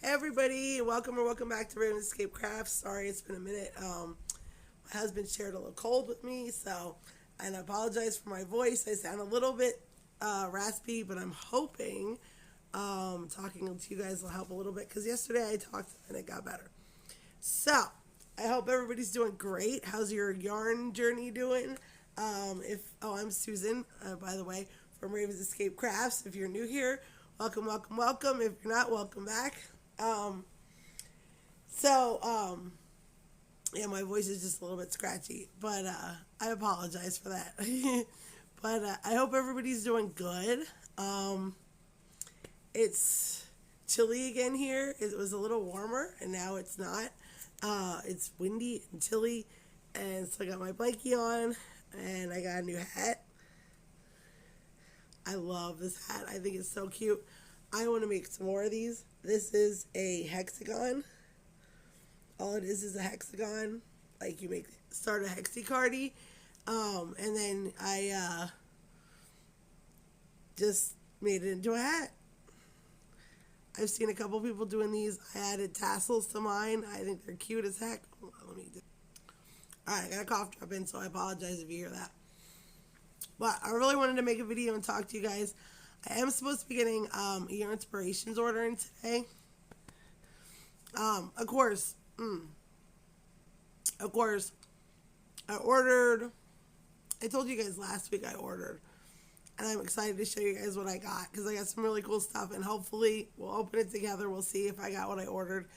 Everybody, welcome or welcome back to Raven Escape Crafts. Sorry, it's been a minute. My husband shared a little cold with me, and I apologize for my voice. I sound a little bit raspy, but I'm hoping talking to you guys will help a little bit because yesterday I talked and it got better. So, I hope everybody's doing great. How's your yarn journey doing? I'm Susan, by the way, from Raven's Escape Crafts. If you're new here, welcome, welcome, welcome. If you're not, welcome back. My voice is just a little bit scratchy, but I apologize for that. But I hope everybody's doing good. It's chilly again here. It was a little warmer, and now it's not. It's windy and chilly, and so I got my blankie on, and I got a new hat. I love this hat. I think it's so cute. I want to make some more of these. This is a hexagon. All it is a hexagon. Like you start a hexacardy. And then I just made it into a hat. I've seen a couple people doing these. I added tassels to mine. I think they're cute as heck. Alright, I got a cough drop in, so I apologize if you hear that. But I really wanted to make a video and talk to you guys. I am supposed to be getting a Yarnspirations order in today. Of course, I ordered. I told you guys last week I ordered, and I'm excited to show you guys what I got because I got some really cool stuff, and hopefully we'll open it together. We'll see if I got what I ordered.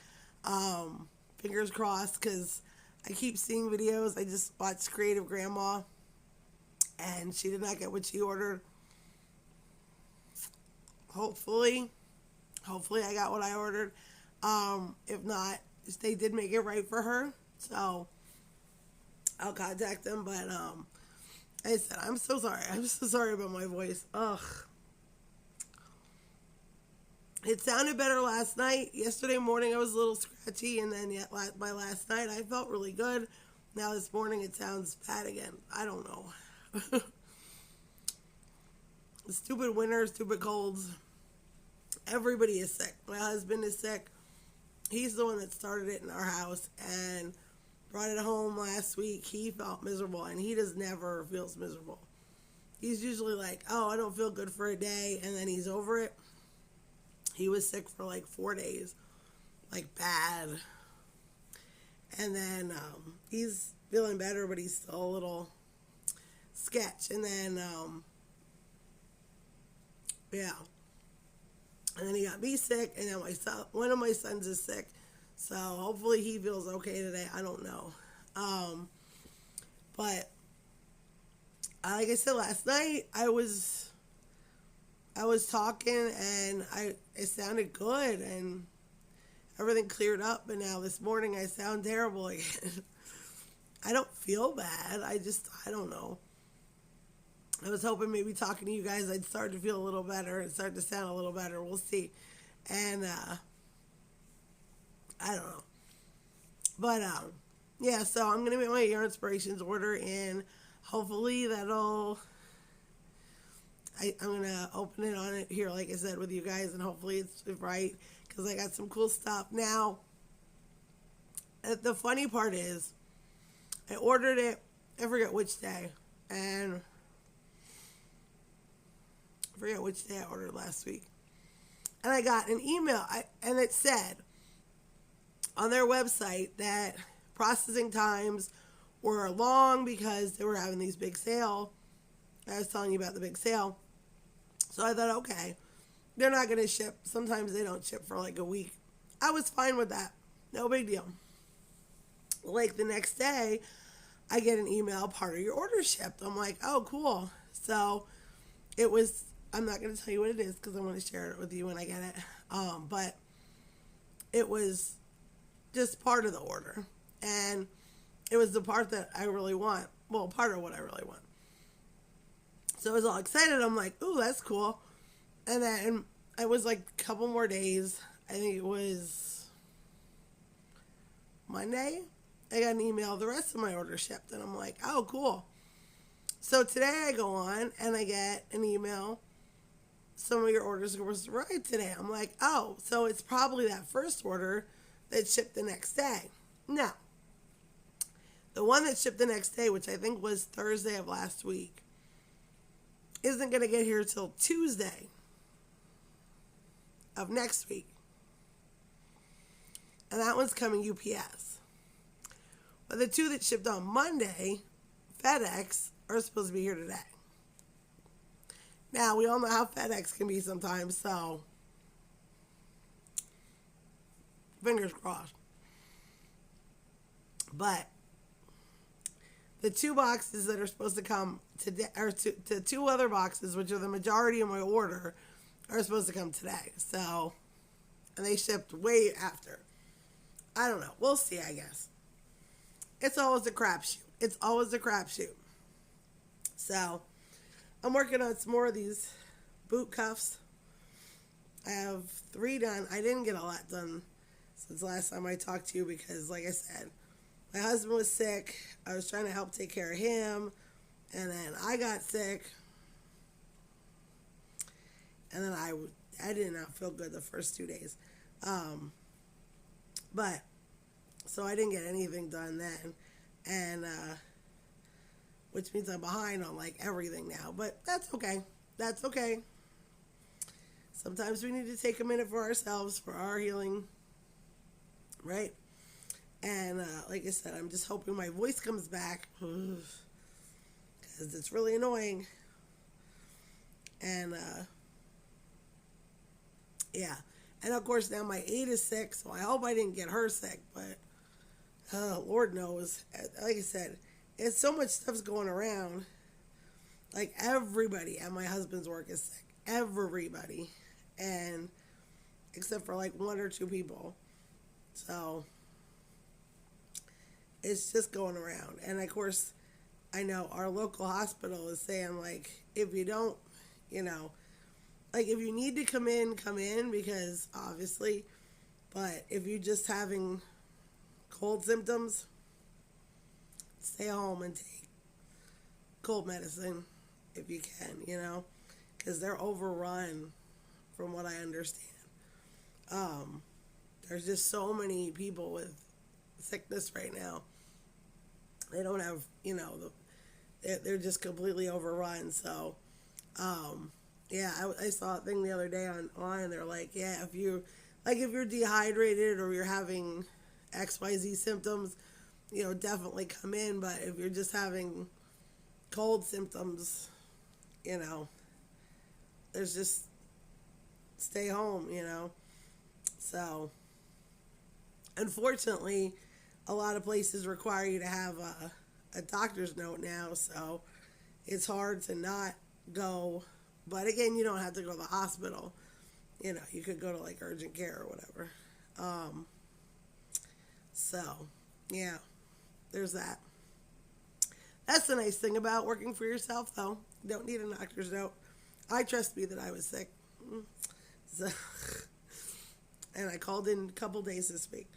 Fingers crossed, because I keep seeing videos. I just watched Creative Grandma, and she did not get what she ordered. Hopefully I got what I ordered. If not, they did make it right for her, so I'll contact them. But I said, I'm so sorry. I'm so sorry about my voice. Ugh. It sounded better last night. Yesterday morning I was a little scratchy, and then by last night I felt really good. Now this morning it sounds bad again. I don't know. Stupid winter, stupid colds. Everybody is sick. My husband is sick. He's the one that started it in our house and brought it home last week. He felt miserable, and he just never feels miserable. He's usually like, oh, I don't feel good for a day, and then he's over it. He was sick for like 4 days, like bad. And then he's feeling better, but he's still a little sketch. And then, and then he got me sick, and now one of my sons is sick. So hopefully he feels okay today. I don't know. But like I said last night, I was talking, and it sounded good, and everything cleared up. And now this morning I sound terrible again. I don't feel bad. I don't know. I was hoping maybe talking to you guys I'd start to feel a little better and start to sound a little better. We'll see. And I don't know. But so I'm going to make my Yarnspirations order, and hopefully I'm going to open it on it here, like I said, with you guys, and hopefully it's right, because I got some cool stuff. Now, the funny part is, I ordered it, I forget which day, and I forget which day I ordered last week. And I got an email, and it said on their website that processing times were long because they were having these big sale. I was telling you about the big sale. So I thought, okay, they're not going to ship. Sometimes they don't ship for like a week. I was fine with that. No big deal. Like the next day, I get an email, part of your order shipped. I'm like, oh, cool. So it was, I'm not going to tell you what it is because I want to share it with you when I get it. But it was just part of the order. And it was the part that I really want. Well, part of what I really want. So I was all excited. I'm like, ooh, that's cool. And then it was like a couple more days. I think it was Monday. I got an email, the rest of my order shipped. And I'm like, oh, cool. So today I go on and I get an email some of your orders were supposed to arrive today. I'm like, oh, so it's probably that first order that shipped the next day. No. The one that shipped the next day, which I think was Thursday of last week, isn't going to get here till Tuesday of next week. And that one's coming UPS. But the two that shipped on Monday, FedEx, are supposed to be here today. Now, we all know how FedEx can be sometimes, so fingers crossed. But the two boxes that are supposed to come today, or the two other boxes, which are the majority of my order, are supposed to come today. So, and they shipped way after. I don't know. We'll see, I guess. It's always a crapshoot. It's always a crapshoot. So, I'm working on some more of these boot cuffs. I have 3 done. I didn't get a lot done since last time I talked to you because, like I said, my husband was sick. I was trying to help take care of him. And then I got sick. And then I did not feel good the first 2 days. But, so I didn't get anything done then. And, which means I'm behind on like everything now. But that's okay. That's okay. Sometimes we need to take a minute for ourselves, for our healing. Right? And like I said, I'm just hoping my voice comes back. Because it's really annoying. And, yeah. And of course now my 8 is sick, so I hope I didn't get her sick. But, Lord knows. Like I said, it's so much stuff's going around. Like everybody at my husband's work is sick. Everybody. And except for like 1 or 2 people. So it's just going around. And of course, I know our local hospital is saying like, if you don't, like if you need to come in because obviously, but if you're just having cold symptoms, stay home and take cold medicine if you can, because they're overrun from what I understand. There's just so many people with sickness right now. They don't have, they're just completely overrun. So, yeah, I saw a thing the other day online. They're like, yeah, if you're dehydrated or you're having XYZ symptoms, definitely come in. But if you're just having cold symptoms, there's just stay home, So, unfortunately, a lot of places require you to have a doctor's note now, so it's hard to not go. But again, you don't have to go to the hospital. You could go to like urgent care or whatever. So, yeah, there's that. That's the nice thing about working for yourself, though. You don't need a doctor's note. I trust me that I was sick. So, and I called in a couple days this week.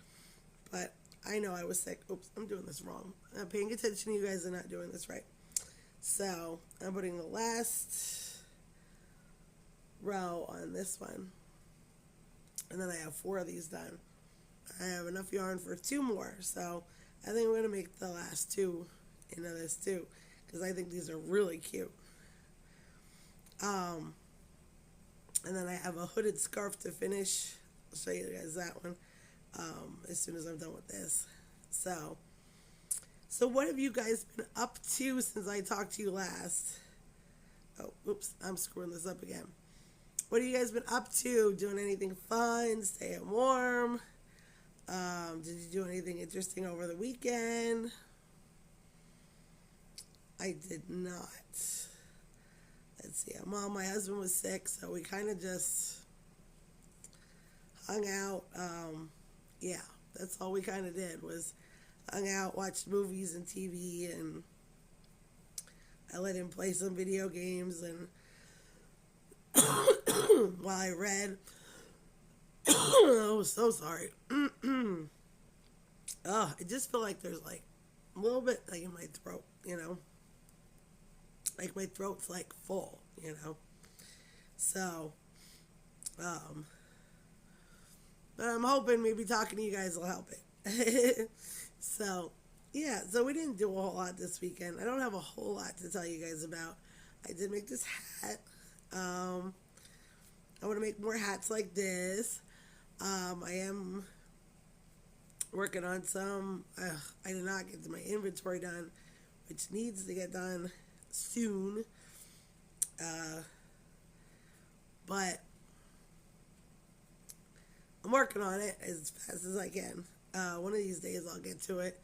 But I know I was sick. Oops, I'm doing this wrong. I'm paying attention. You guys are not doing this right. So, I'm putting the last row on this one. And then I have 4 of these done. I have enough yarn for 2 more. So, I think I'm going to make the last 2 into this too. Because I think these are really cute. And then I have a hooded scarf to finish. I'll show you guys that one as soon as I'm done with this. So what have you guys been up to since I talked to you last? Oh, oops, I'm screwing this up again. What have you guys been up to? Doing anything fun? Staying warm? Did you do anything interesting over the weekend? I did not. Let's see. Well, my husband was sick, so we kind of just hung out. Yeah, that's all we kind of did was hung out, watched movies and TV, and I let him play some video games, and while I read. Oh, so sorry. I just feel like there's like a little bit like in my throat, Like my throat's like full, So, um, but I'm hoping maybe talking to you guys will help it. So, yeah, so we didn't do a whole lot this weekend. I don't have a whole lot to tell you guys about. I did make this hat. I want to make more hats like this. I am working on some. I did not get my inventory done, which needs to get done soon. But I'm working on it as fast as I can. One of these days I'll get to it.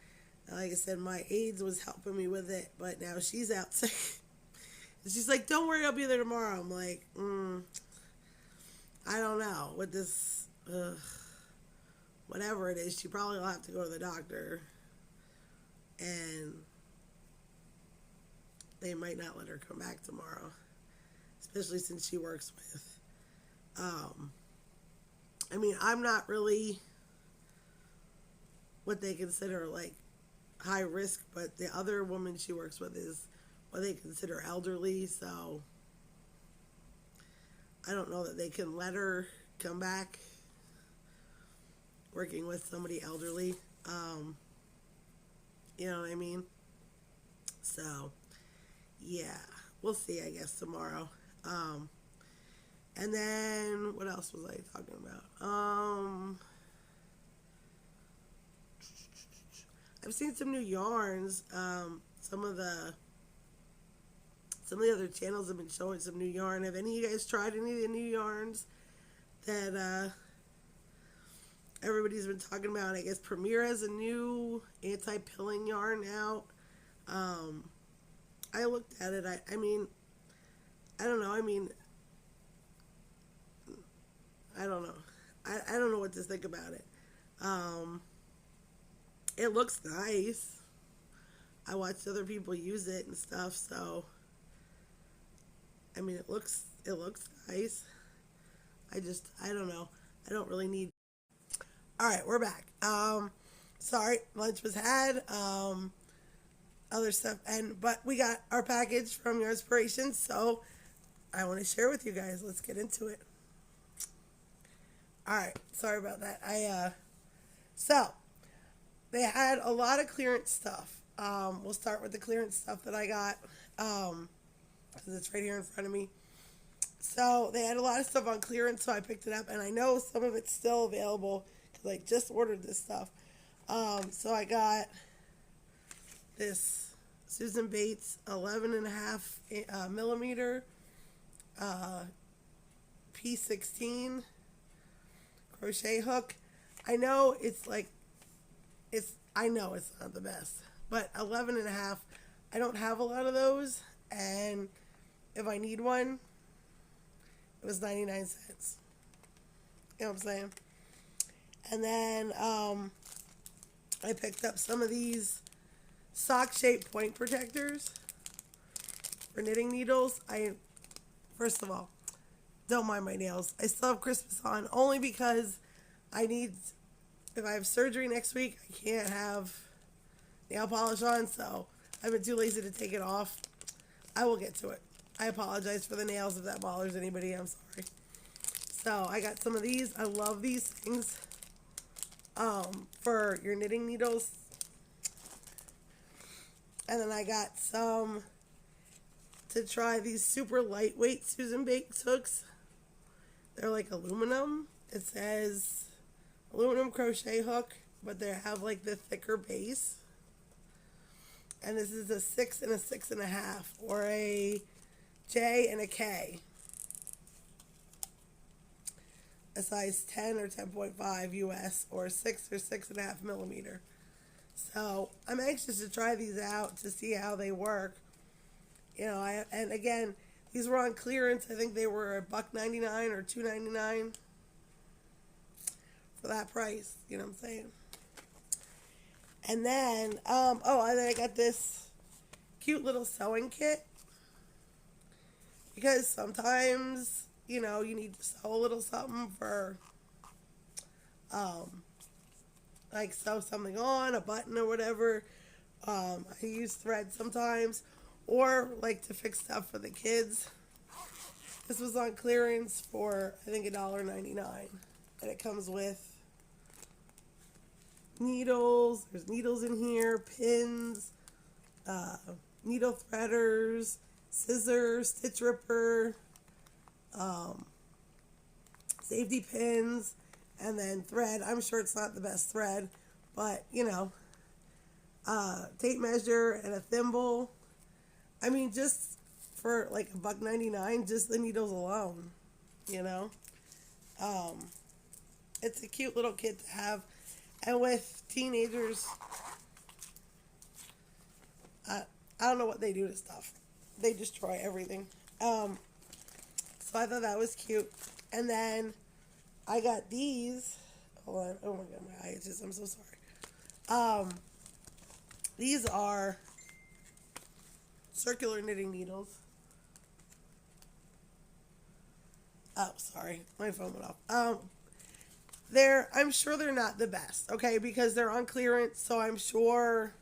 Like I said, my aides was helping me with it, but now she's out sick. She's like, don't worry, I'll be there tomorrow. I'm like, I don't know. With this, whatever it is, she probably will have to go to the doctor. And they might not let her come back tomorrow. Especially since she works with, I mean, I'm not really what they consider like high risk, but the other woman she works with is what they consider elderly, so I don't know that they can let her come back working with somebody elderly. You know what I mean? So, yeah, we'll see, I guess, tomorrow. And then, what else was I talking about? I've seen some new yarns. Some of the other channels have been showing some new yarn. Have any of you guys tried any of the new yarns that everybody's been talking about? I guess Premier has a new anti-pilling yarn out. I looked at it. I mean, I don't know. I mean, I don't know. I don't know what to think about it. It looks nice. I watched other people use it and stuff, so I mean, it looks nice. I don't know. I don't really need. All right, we're back. Sorry, lunch was had. Other stuff, but we got our package from Yarnspirations, so I want to share with you guys. Let's get into it. All right, sorry about that. So they had a lot of clearance stuff. We'll start with the clearance stuff that I got, because it's right here in front of me. So they had a lot of stuff on clearance, so I picked it up, and I know some of it's still available because I just ordered this stuff. So I got this Susan Bates 11.5 millimeter P16 crochet hook. I know it's not the best, but 11.5, I don't have a lot of those, and if I need one, it was 99 cents. You know what I'm saying? And then I picked up some of these sock-shaped point protectors for knitting needles. First of all, don't mind my nails. I still have Christmas on only because if I have surgery next week, I can't have nail polish on, so I've been too lazy to take it off. I will get to it. I apologize for the nails if that bothers anybody. I'm sorry. So I got some of these. I love these things for your knitting needles. And then I got some to try these super lightweight Susan Bates hooks. They're like aluminum. It says aluminum crochet hook, but they have like the thicker base. And this is a 6 and a 6.5, or a J and a K. A size 10 or 10.5 US, or 6 or 6.5 millimeter. So I'm anxious to try these out to see how they work. You know, and again, these were on clearance. I think they were $1.99 or $2.99 for that price. You know what I'm saying? And then, and then I got this cute little sewing kit, because sometimes, you know, you need to sew a little something for, like sew something on, a button or whatever. I use thread sometimes, or like to fix stuff for the kids. This was on clearance for, I think, $1.99. And it comes with needles. There's needles in here, pins, needle threaders, scissors, stitch ripper, safety pins, and then thread. I'm sure it's not the best thread, but, you know, tape measure and a thimble. I mean, just for like $1.99, just the needles alone, you know. It's a cute little kit to have. And with teenagers, I don't know what they do to stuff. They destroy everything. So I thought that was cute. And then I got these. Hold on. Oh my God, my eye itches. I'm so sorry. These are circular knitting needles. Oh, sorry. My phone went off. I'm sure they're not the best, okay, because they're on clearance, so I'm sure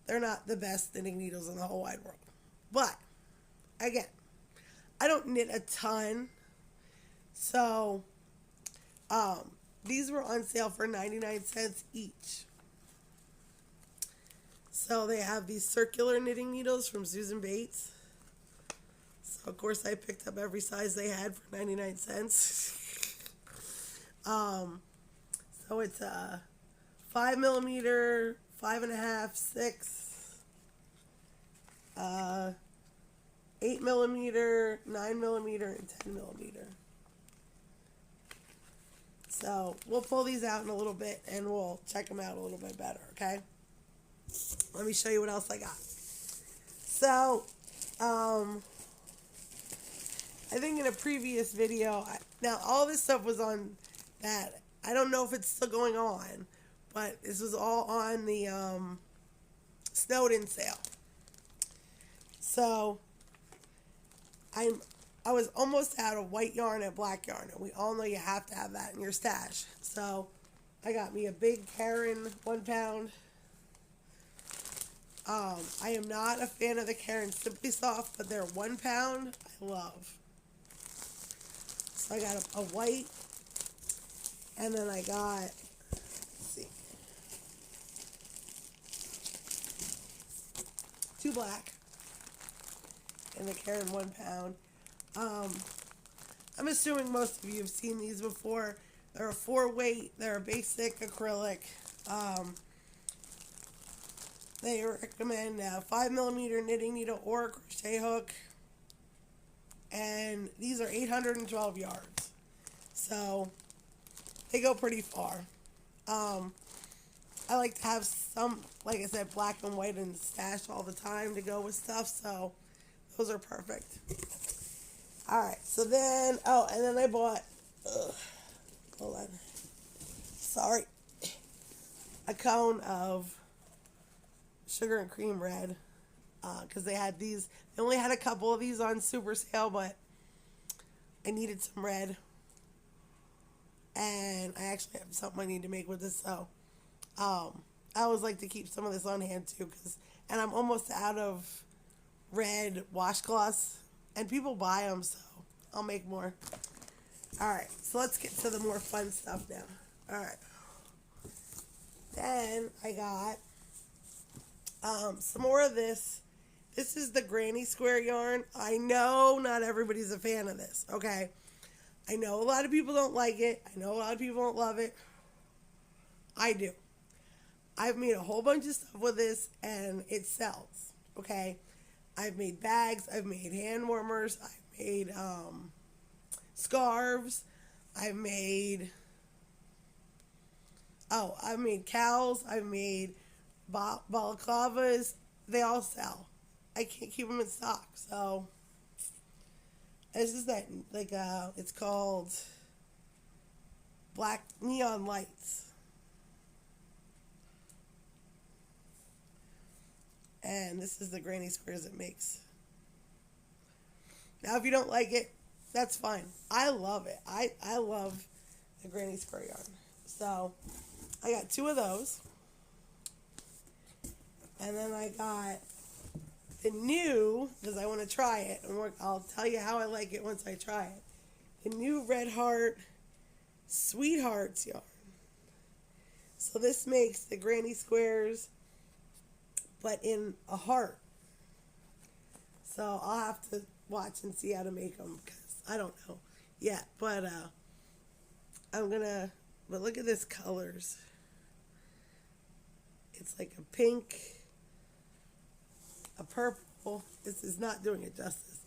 they're not the best knitting needles in the whole wide world. But, again, I don't knit a ton, so these were on sale for 99 cents each. So they have these circular knitting needles from Susan Bates. So, of course, I picked up every size they had for 99 cents. So it's a 5mm, 5.5, 6, 8mm, 9mm, and 10mm. So we'll pull these out in a little bit and we'll check them out a little bit better, okay? Let me show you what else I got. So, I think in a previous video, now all this stuff was on that. I don't know if it's still going on, but this was all on the Snowden sale. So I was almost out of white yarn and black yarn, and we all know you have to have that in your stash. So I got me a big Karen 1 pound. I am not a fan of the Karen Simply Soft, but they're 1 pound. I love. So I got a white, and then I got, let's see, 2 black, and the Karen 1 pound. I'm assuming most of you have seen these before. They're a 4-weight. They're a basic acrylic. They recommend a 5mm knitting needle or a crochet hook. And these are 812 yards. So they go pretty far. I like to have some, like I said, black and white in the stash all the time to go with stuff. So those are perfect. Alright, so then, oh, and then I bought, hold on. Sorry. A cone of sugar and cream red. Because they had these, they only had a couple of these on super sale, but I needed some red. And I actually have something I need to make with this, so I always like to keep some of this on hand too, and I'm almost out of red washcloths, and people buy them, so I'll make more. Alright, so let's get to the more fun stuff now. Alright. Then I got some more of this. This is the granny square yarn. I know not everybody's a fan of this, okay? I know a lot of people don't like it. I know a lot of people don't love it. I do. I've made a whole bunch of stuff with this, and it sells, okay? I've made bags. I've made hand warmers. I've made scarves. I've made cows. I've made balaclavas. They all sell. I can't keep them in stock, so this is that, like, it's called Black Neon Lights. And this is the granny squares it makes. Now, if you don't like it, that's fine. I love it. I love the granny square yarn. So, I got 2 of those. And then I got the new, because I want to try it, and I'll tell you how I like it once I try it. The new Red Heart Sweethearts yarn. So this makes the granny squares, but in a heart. So I'll have to watch and see how to make them, because I don't know yet. But but look at this colors. It's like a pink, a purple. This is not doing it justice.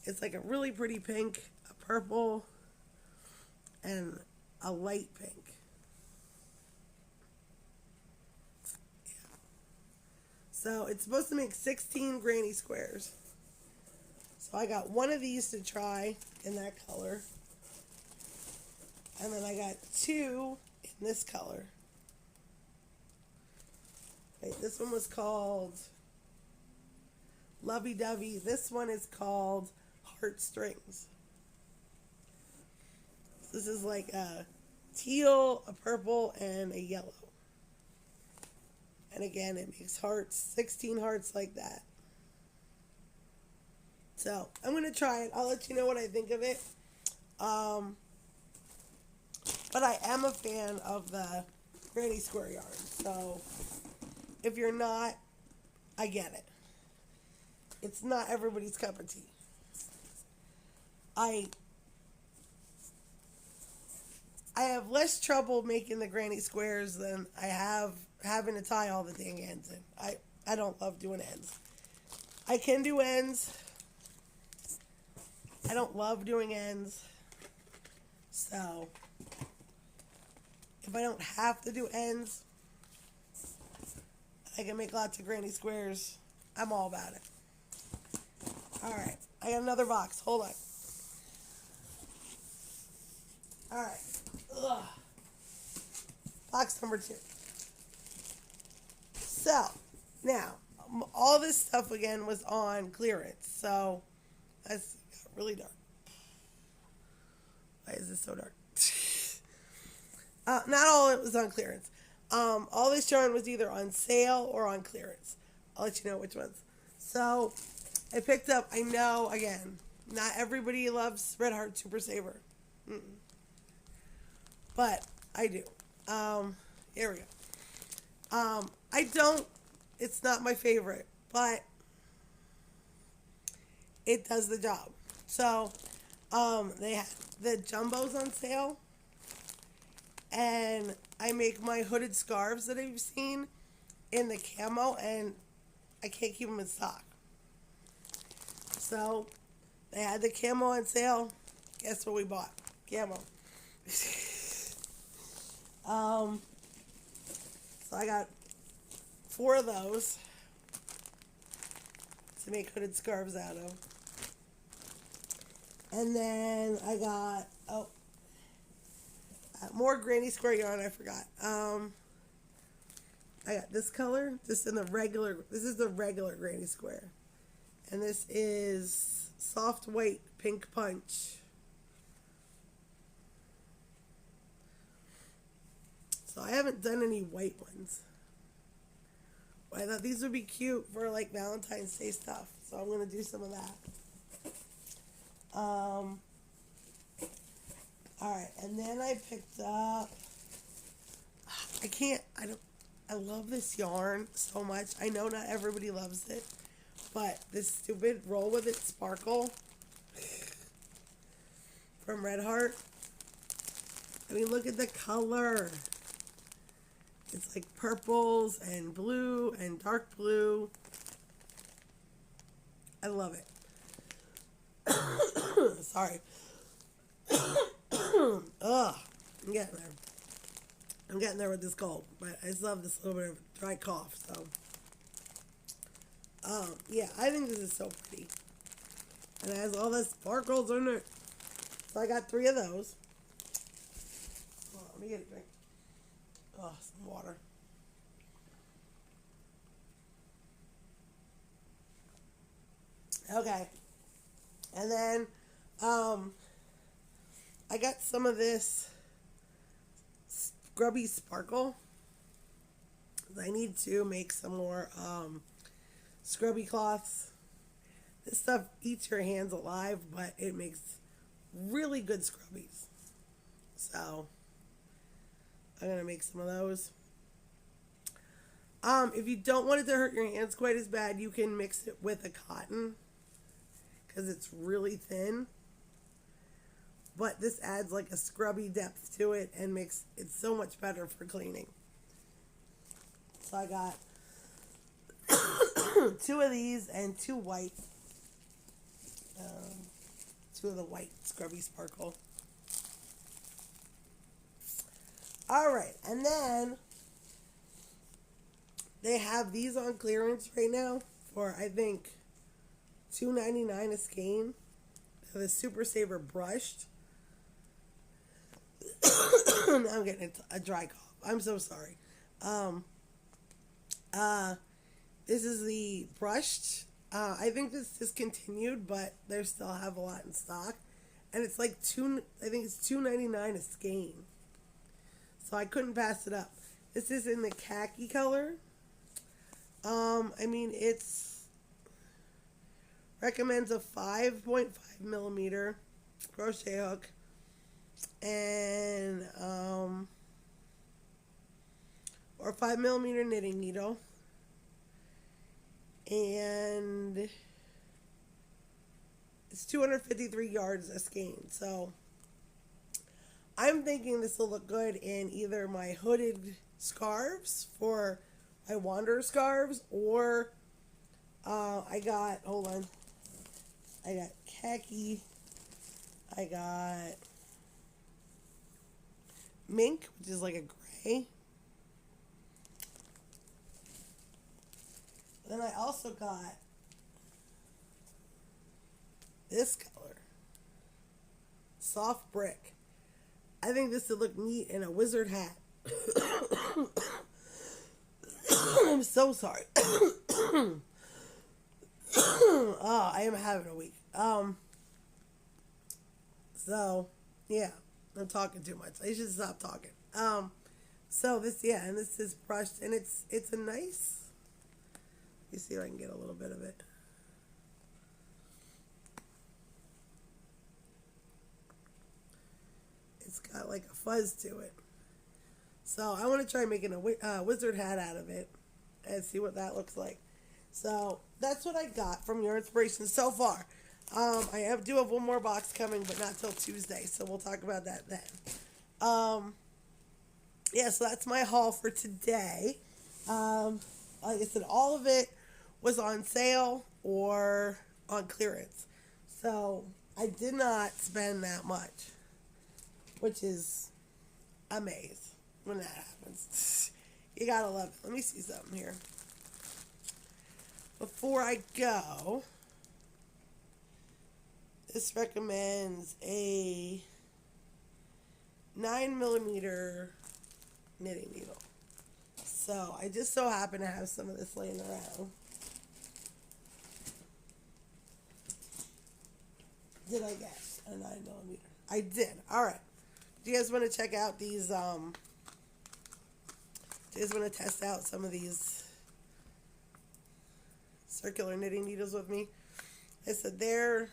It's like a really pretty pink, a purple, and a light pink. So it's supposed to make 16 granny squares. So I got one of these to try in that color. And then I got two in this color. Wait, this one was called Lovey Dovey. This one is called Heartstrings. This is like a teal, a purple, and a yellow. And again, it makes hearts, 16 hearts like that. So, I'm going to try it. I'll let you know what I think of it. But I am a fan of the granny square yarn. So, if you're not, I get it. It's not everybody's cup of tea. I have less trouble making the granny squares than I have having to tie all the dang ends in. I don't love doing ends. I can do ends. I don't love doing ends. So, if I don't have to do ends, I can make lots of granny squares. I'm all about it. Alright, I got another box. Hold on. Alright. Box number 2. So, now, all this stuff again was on clearance. So, that's really dark. Why is this so dark? Not all of it was on clearance. All this yarn was either on sale or on clearance. I'll let you know which ones. So, I picked up, I know, again, not everybody loves Red Heart Super Saver. But, I do. Here we go. I don't, it's not my favorite, but it does the job. So, they had the jumbos on sale, and I make my hooded scarves that I've seen in the camo, and I can't keep them in stock. So, they had the camo on sale. Guess what we bought? Camo. So I got 4 of those to make hooded scarves out of. And then I got, more granny square yarn, I forgot. I got this color, this is the regular granny square. And this is soft white pink punch. So I haven't done any white ones. But I thought these would be cute for like Valentine's Day stuff. So I'm going to do some of that. Alright, and then I picked up, I love this yarn so much. I know not everybody loves it, but this stupid Roll With It Sparkle from Red Heart. I mean, look at the color. It's like purples and blue and dark blue. I love it. Sorry. Ugh. I'm getting there. I'm getting there with this cold. But I still have this little bit of dry cough, so. Yeah, I think this is so pretty. And it has all the sparkles in it. So I got 3 of those. Oh, let me get a drink. Oh, some water. Okay. And then, I got some of this Scrubby Sparkle. I need to make some more, scrubby cloths. This stuff eats your hands alive, but it makes really good scrubbies. So I'm going to make some of those. If you don't want it to hurt your hands quite as bad, you can mix it with a cotton because it's really thin. But this adds like a scrubby depth to it and makes it so much better for cleaning. So I got 2 of these and 2 white. 2 of the white Scrubby Sparkle. Alright, and then they have these on clearance right now for, I think, $2.99 a skein. The Super Saver Brushed. Now I'm getting a dry cough. I'm so sorry. This is the brushed. I think this discontinued, but they still have a lot in stock. And it's like I think it's $2.99 a skein. So I couldn't pass it up. This is in the khaki color. I mean, it's recommends a 5.5 millimeter crochet hook and or 5 millimeter knitting needle, and it's 253 yards a skein. So I'm thinking this will look good in either my hooded scarves for my wanderer scarves, or I got khaki, I got mink, which is like a gray. Then I also got this color, soft brick. I think this would look neat in a wizard hat. I'm so sorry. Oh, I am having a week. So yeah, I'm talking too much. I should stop talking. So this, yeah, and this is brushed, and it's a nice. Let me see if I can get a little bit of it. It's got like a fuzz to it. So I want to try making a wizard hat out of it and see what that looks like. So that's what I got from Yarnspirations so far. I do have one more box coming, but not till Tuesday, so we'll talk about that then. Yeah, so that's my haul for today. Like I said, all of it was on sale or on clearance. So I did not spend that much, which is amazing when that happens. You gotta love it. Let me see something here. Before I go, this recommends a 9 millimeter knitting needle. So I just so happen to have some of this laying around. Did I get a 9 millimeter? I did. Alright. Do you guys want to check out these, do you guys want to test out some of these circular knitting needles with me? I said they're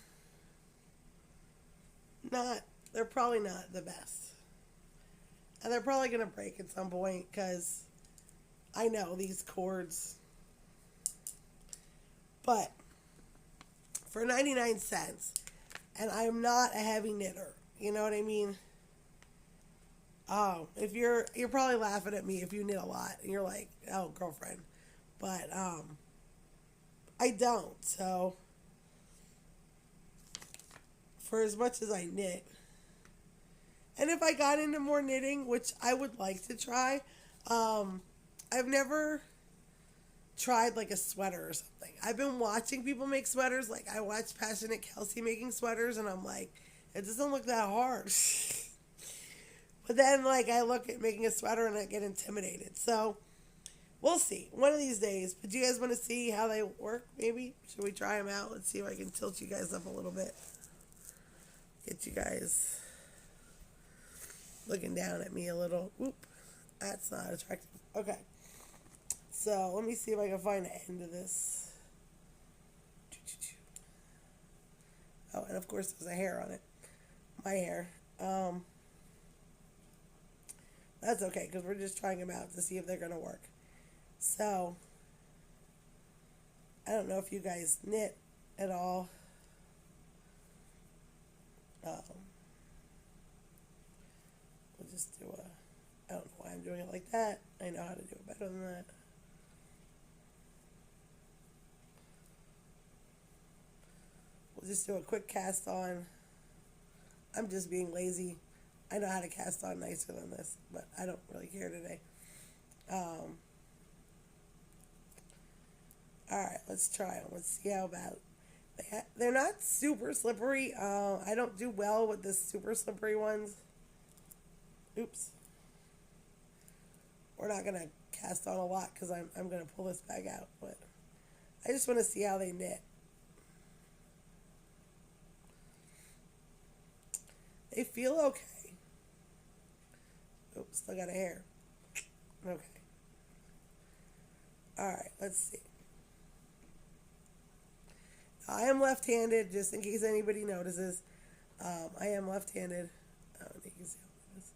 probably not the best. And they're probably going to break at some point because I know these cords. But for 99 cents, and I'm not a heavy knitter, you know what I mean? Oh, if you're probably laughing at me if you knit a lot and you're like, oh, girlfriend. But I don't. So for as much as I knit, and if I got into more knitting, which I would like to try, I've never tried like a sweater or something. I've been watching people make sweaters. Like I watched Passionate Kelsey making sweaters, and I'm like, it doesn't look that hard. But then like I look at making a sweater and I get intimidated. So we'll see one of these days. But do you guys want to see how they work? Maybe should we try them out? Let's see if I can tilt you guys up a little bit. Get you guys looking down at me a little. Whoop, that's not attractive. Okay. So let me see if I can find the end of this. Oh, and of course there's a hair on it. My hair. That's okay, because we're just trying them out to see if they're going to work. So, I don't know if you guys knit at all. We'll just do I don't know why I'm doing it like that. I know how to do it better than that. We'll just do a quick cast on. I'm just being lazy. I know how to cast on nicer than this, but I don't really care today. Alright, let's try them. Let's see how bad. They're not super slippery. I don't do well with the super slippery ones. Oops. We're not going to cast on a lot because I'm going to pull this bag out. But I just want to see how they knit. They feel okay. Oops, still got a hair. Okay. Alright, let's see. I am left-handed, just in case anybody notices. I am left-handed. Oh, you can see all this.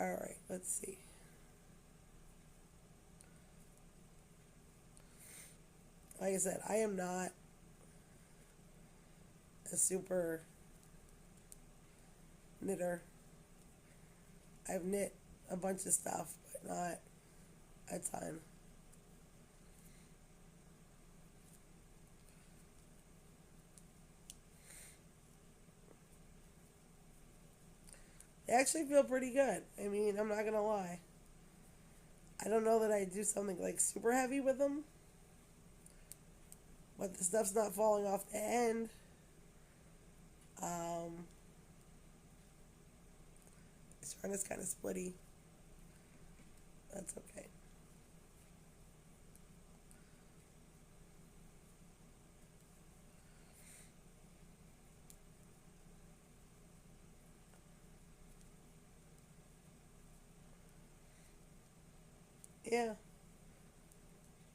Alright, let's see. Like I said, I am not a super knitter. I've knit a bunch of stuff, but not a ton. They actually feel pretty good. I mean, I'm not gonna lie. I don't know that I do something like super heavy with them, but the stuff's not falling off the end. This yarn is kind of splitty. That's okay. Yeah,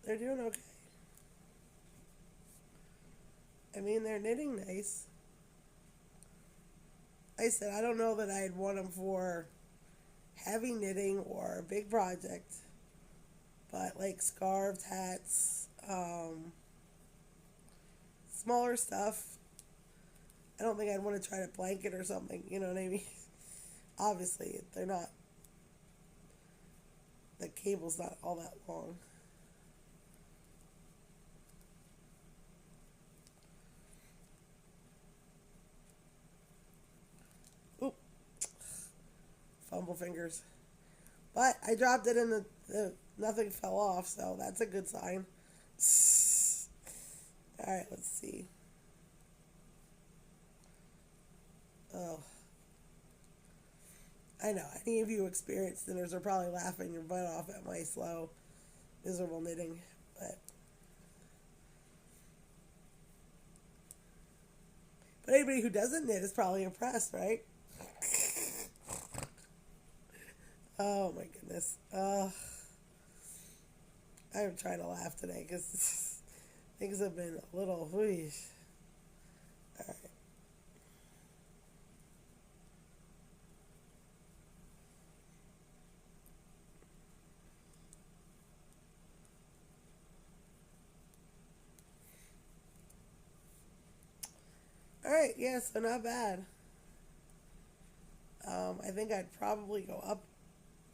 they're doing okay. I mean, they're knitting nice. Like I said, I don't know that I'd want them for heavy knitting or a big project, but like scarves, hats, smaller stuff. I don't think I'd want to try to blanket or something, you know what I mean? Obviously, they're not, the cable's not all that long. Oop. Fumble fingers. But I dropped it in the nothing fell off, so that's a good sign. Alright, let's see. Oh. I know, any of you experienced knitters are probably laughing your butt off at my slow, miserable knitting, but anybody who doesn't knit is probably impressed, right? Oh my goodness. I'm trying to laugh today because things have been a little whoosh. Alright. Alright, yeah, so not bad. I think I'd probably go up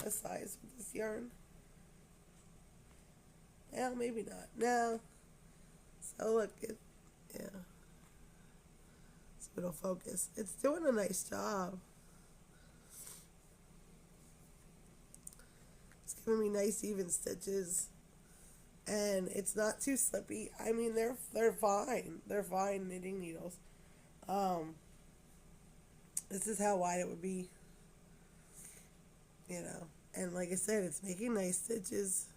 a size with this yarn. Yeah, maybe not. No. So look, yeah. So it'll focus. It's doing a nice job. It's giving me nice even stitches. And it's not too slippy. I mean, they're fine. They're fine knitting needles. This is how wide it would be. You know. And like I said, it's making nice stitches.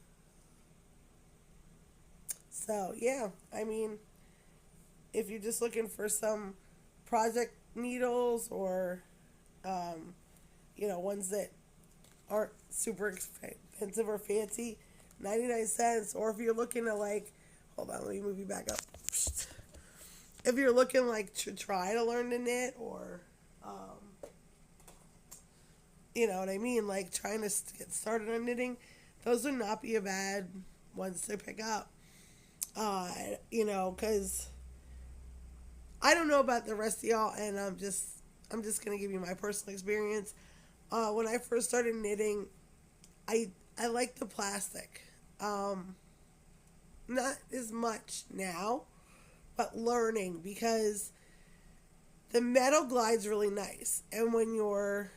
So, yeah, I mean, if you're just looking for some project needles or, ones that aren't super expensive or fancy, 99 cents. Or if you're looking to, like, hold on, let me move you back up. if you're looking like to try to learn to knit, or you know what I mean, like trying to get started on knitting, those would not be a bad ones to pick up. You know, because I don't know about the rest of y'all, and I'm just gonna give you my personal experience. When I first started knitting, I like the plastic. Not as much now, but learning, because the metal glides really nice, and when you're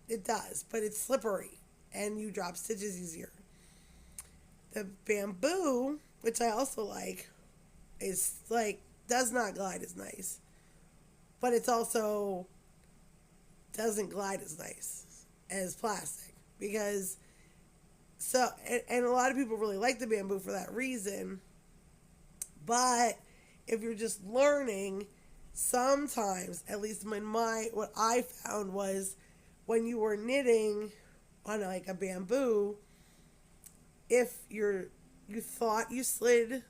it does, but it's slippery and you drop stitches easier. The bamboo, which I also like, is like does not glide as nice, but it's also doesn't glide as nice as plastic, because and a lot of people really like the bamboo for that reason. But if you're just learning, sometimes, at least what I found was, when you were knitting on like a bamboo, if you thought you slid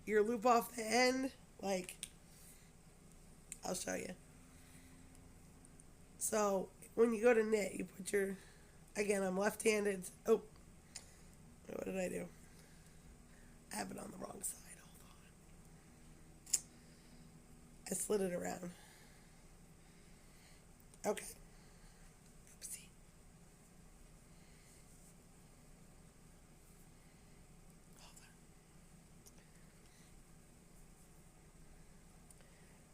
your loop off the end, like, I'll show you. So when you go to knit, you put your, again, I'm left-handed. Oh, what did I do? I have it on the wrong side. Hold on. I slid it around. Okay. Oopsie. Hold on.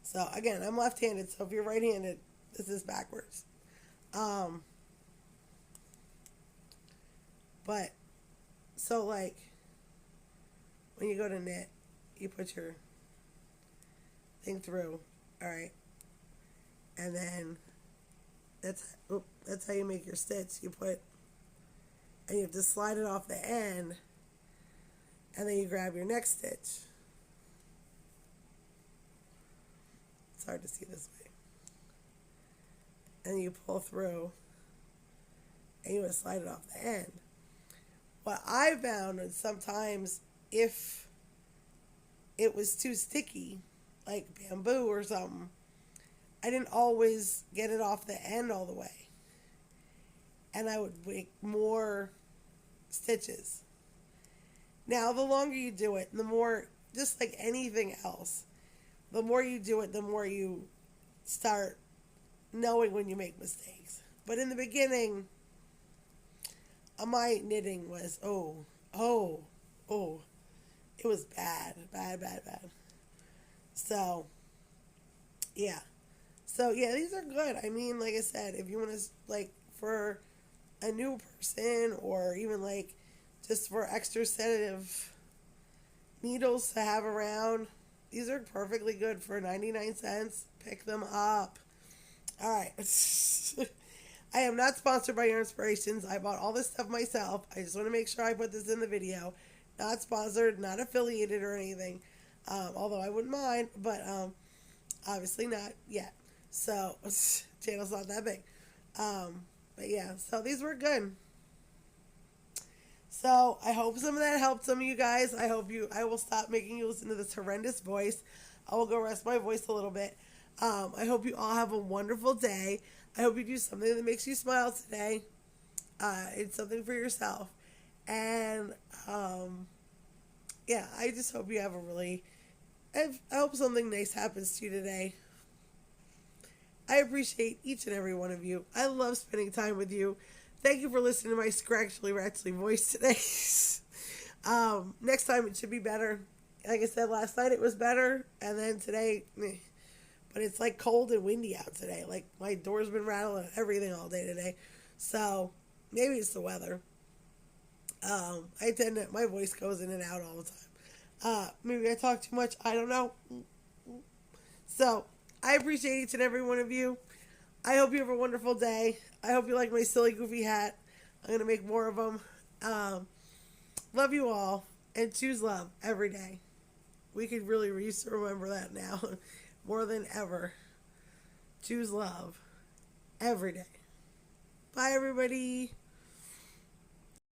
So again, I'm left-handed, so if you're right-handed, this is backwards. But so like when you go to knit, you put your thing through, all right, and then that's how you make your stitch. You put, and you have to slide it off the end, and then you grab your next stitch. It's hard to see this way. And you pull through, and you want to slide it off the end. What I found is sometimes if it was too sticky, like bamboo or something, I didn't always get it off the end all the way. And I would make more stitches. Now, the longer you do it, the more, just like anything else, the more you do it, the more you start knowing when you make mistakes. But in the beginning, my knitting was, it was bad. So, yeah. These are good. I mean, like I said, if you want to, like, for a new person, or even, like, just for extra set of needles to have around, these are perfectly good for 99 cents. Pick them up. All right. I am not sponsored by Yarnspirations. I bought all this stuff myself. I just want to make sure I put this in the video. Not sponsored, not affiliated or anything. Although I wouldn't mind, but obviously not yet. So, channel's not that big. But yeah, so these were good. So, I hope some of that helped some of you guys. I will stop making you listen to this horrendous voice. I will go rest my voice a little bit. I hope you all have a wonderful day. I hope you do something that makes you smile today. It's something for yourself. And, yeah, I just hope you have I hope something nice happens to you today. I appreciate each and every one of you. I love spending time with you. Thank you for listening to my scratchly ratchly voice today. Next time it should be better. Like I said, last night it was better, and then today, but it's like cold and windy out today. Like, my door's been rattling and everything all day today. So maybe it's the weather. My voice goes in and out all the time. Maybe I talk too much. I don't know. So I appreciate each and every one of you. I hope you have a wonderful day. I hope you like my silly, goofy hat. I'm going to make more of them. Love you all, and choose love every day. We could really remember that now more than ever. Choose love every day. Bye, everybody.